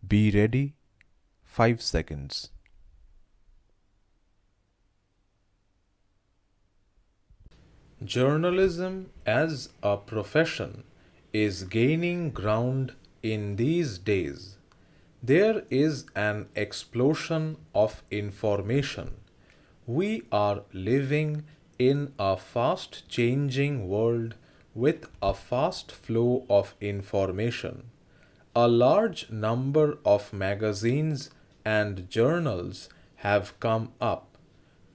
Be ready. 5 seconds. Journalism as a profession is gaining ground in these days. There is an explosion of information. We are living in a fast changing world with a fast flow of information. A large number of magazines and journals have come up.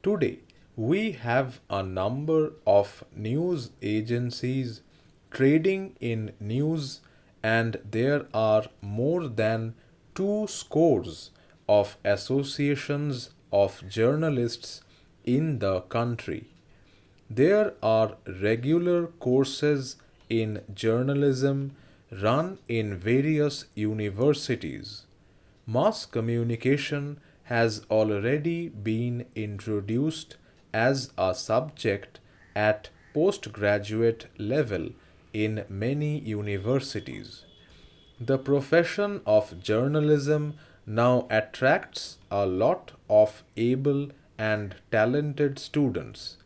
Today, we have a number of news agencies trading in news, and there are more than two scores of associations of journalists in the country. There are regular courses in journalism run in various universities. Mass communication has already been introduced as a subject at postgraduate level in many universities. The profession of journalism now attracts a lot of able and talented students.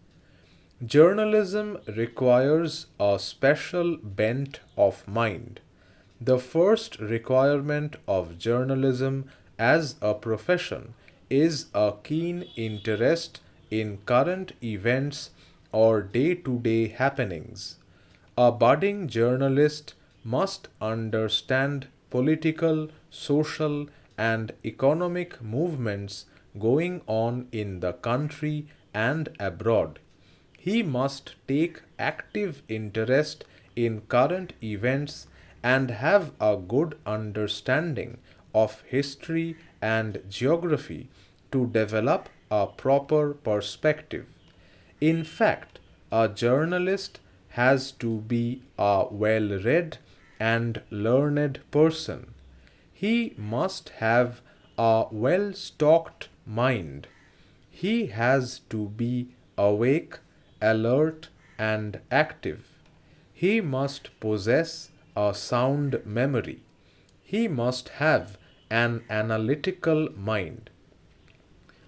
Journalism requires a special bent of mind. The first requirement of journalism as a profession is a keen interest in current events or day to day happenings. A budding journalist must understand political, social, and economic movements going on in the country and abroad. He must take active interest in current events and have a good understanding of history and geography to develop a proper perspective. In fact, a journalist has to be a well read and learned person. He must have a well stocked mind. He has to be awake, alert, and active. He must possess a sound memory. He must have an analytical mind.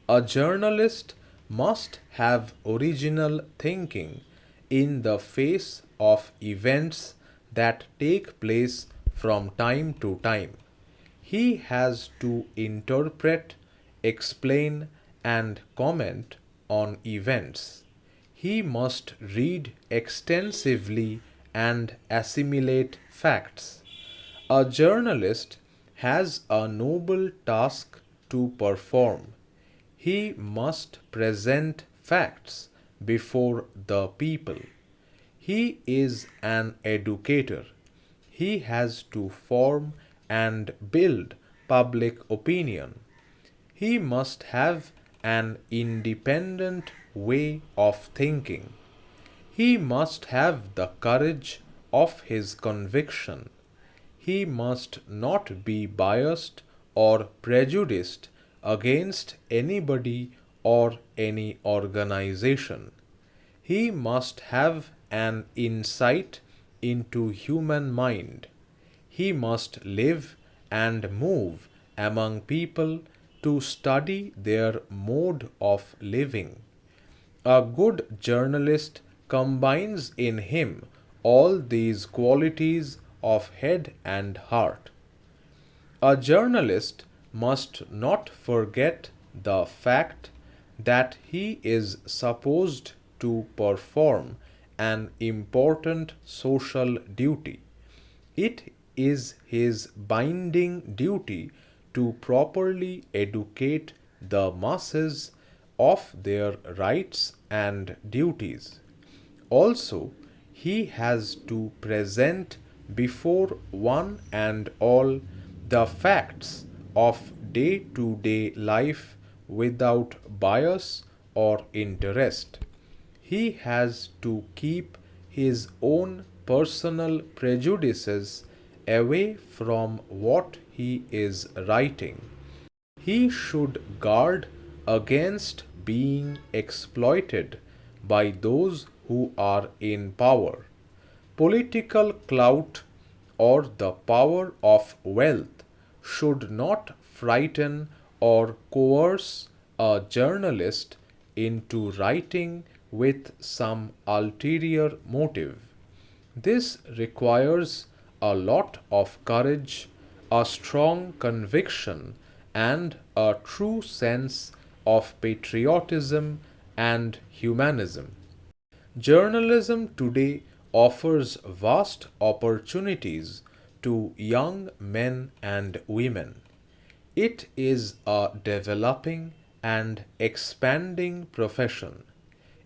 A journalist must have original thinking in the face of events that take place from time to time. He has to interpret, explain, and comment on events. He must read extensively and assimilate facts. A journalist has a noble task to perform. He must present facts before the people. He is an educator. He has to form and build public opinion. He must have an independent way of thinking. He must have the courage of his conviction. He must not be biased or prejudiced against anybody or any organization. He must have an insight into human mind. He must live and move among people to study their mode of living. A good journalist combines in him all these qualities of head and heart. A journalist must not forget the fact that he is supposed to perform an important social duty. It is his binding duty to properly educate the masses of their rights and duties. Also, he has to present before one and all the facts of day to day life without bias or interest. He has to keep his own personal prejudices away from what he is writing. He should guard against being exploited by those who are in power. Political clout or the power of wealth should not frighten or coerce a journalist into writing with some ulterior motive. This requires a lot of courage, a strong conviction, and a true sense of patriotism and humanism. Journalism today offers vast opportunities to young men and women. It is a developing and expanding profession.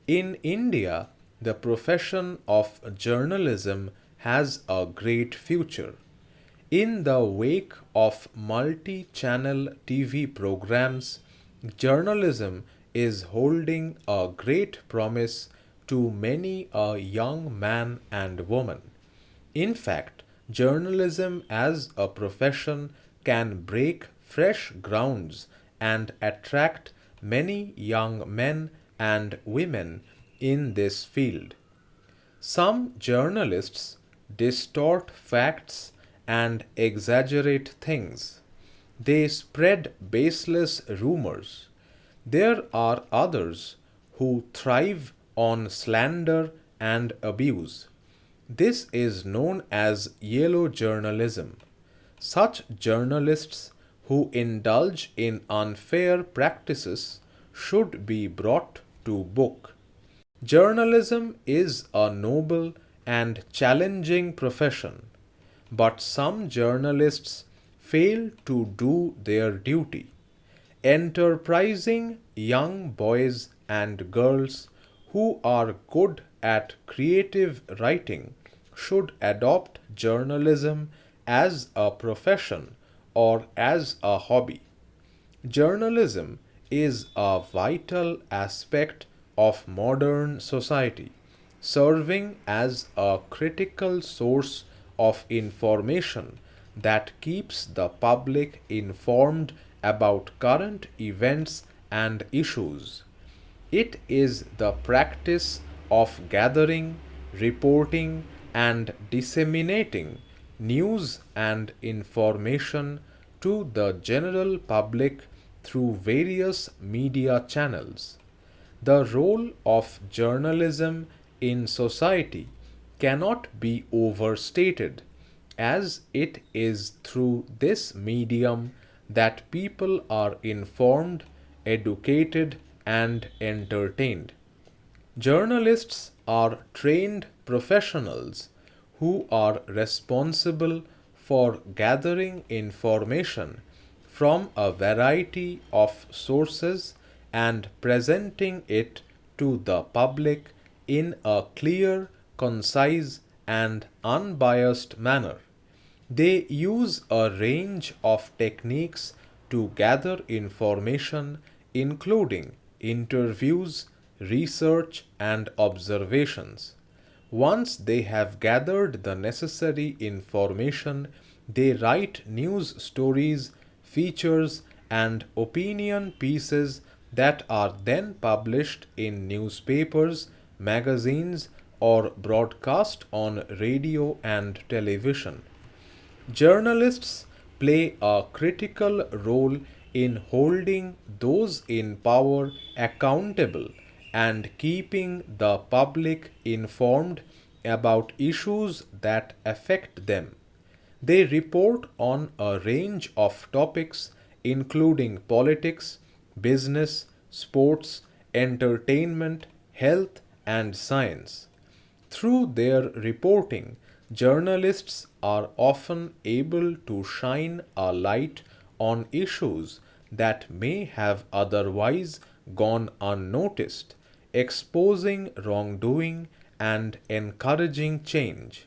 In India, the profession of journalism has a great future. In the wake of multi channel TV programs, journalism is holding a great promise to many a young man and woman. In fact, journalism as a profession can break fresh grounds and attract many young men and women in this field. Some journalists distort facts and exaggerate things. They spread baseless rumors. There are others who thrive on slander and abuse. This is known as yellow journalism. Such journalists who indulge in unfair practices should be brought to book. Journalism is a noble and challenging profession, but some journalists fail to do their duty. Enterprising young boys and girls who are good at creative writing should adopt journalism as a profession or as a hobby. Journalism is a vital aspect of modern society, serving as a critical source of information that keeps the public informed about current events and issues. It is the practice of gathering, reporting, and disseminating news and information to the general public through various media channels. The role of journalism in society cannot be overstated, as it is through this medium that people are informed, educated, and entertained. Journalists are trained professionals who are responsible for gathering information from a variety of sources and presenting it to the public in a clear, concise, and unbiased manner. They use a range of techniques to gather information, including interviews, research, and observations. Once they have gathered the necessary information, they write news stories, features, and opinion pieces that are then published in newspapers, magazines, or broadcast on radio and television. Journalists play a critical role in holding those in power accountable and keeping the public informed about issues that affect them. They report on a range of topics including politics, business, sports, entertainment, health, and science. Through their reporting, journalists are often able to shine a light on issues that may have otherwise gone unnoticed, exposing wrongdoing and encouraging change.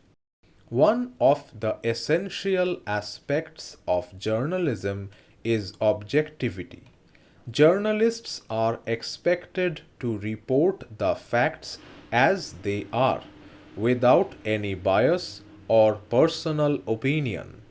One of the essential aspects of journalism is objectivity. Journalists are expected to report the facts as they are, without any bias or personal opinion.